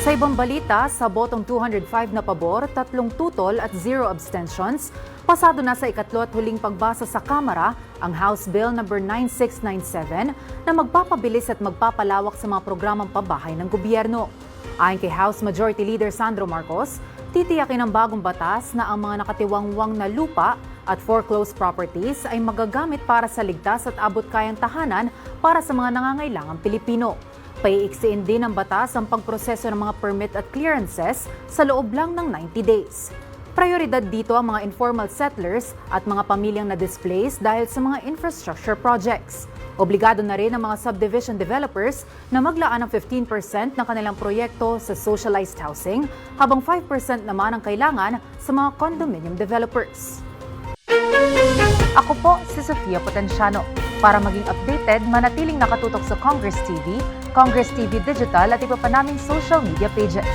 Sa ibang balita, sa botong 205 na pabor, 3 tutol at 0 abstentions, pasado na sa ikatlo at huling pagbasa sa Kamara ang House Bill No. 9697 na magpapabilis at magpapalawak sa mga programang pabahay ng gobyerno. Ayon kay House Majority Leader Sandro Marcos, titiyakin ng bagong batas na ang mga nakatiwangwang na lupa at foreclosed properties ay magagamit para sa ligtas at abot-kayang tahanan para sa mga nangangailangang Pilipino. Paiiksiin din ng batas ang pagproseso ng mga permit at clearances sa loob lang ng 90 days. Prioridad dito ang mga informal settlers at mga pamilyang na-displaced dahil sa mga infrastructure projects. Obligado na rin ang mga subdivision developers na maglaan ng 15% ng kanilang proyekto sa socialized housing, habang 5% naman ang kailangan sa mga condominium developers. Ako po si Sofia Potenciano. Para maging updated, manatiling nakatutok sa Congress TV, Congress TV Digital at iba pa naming social media pages.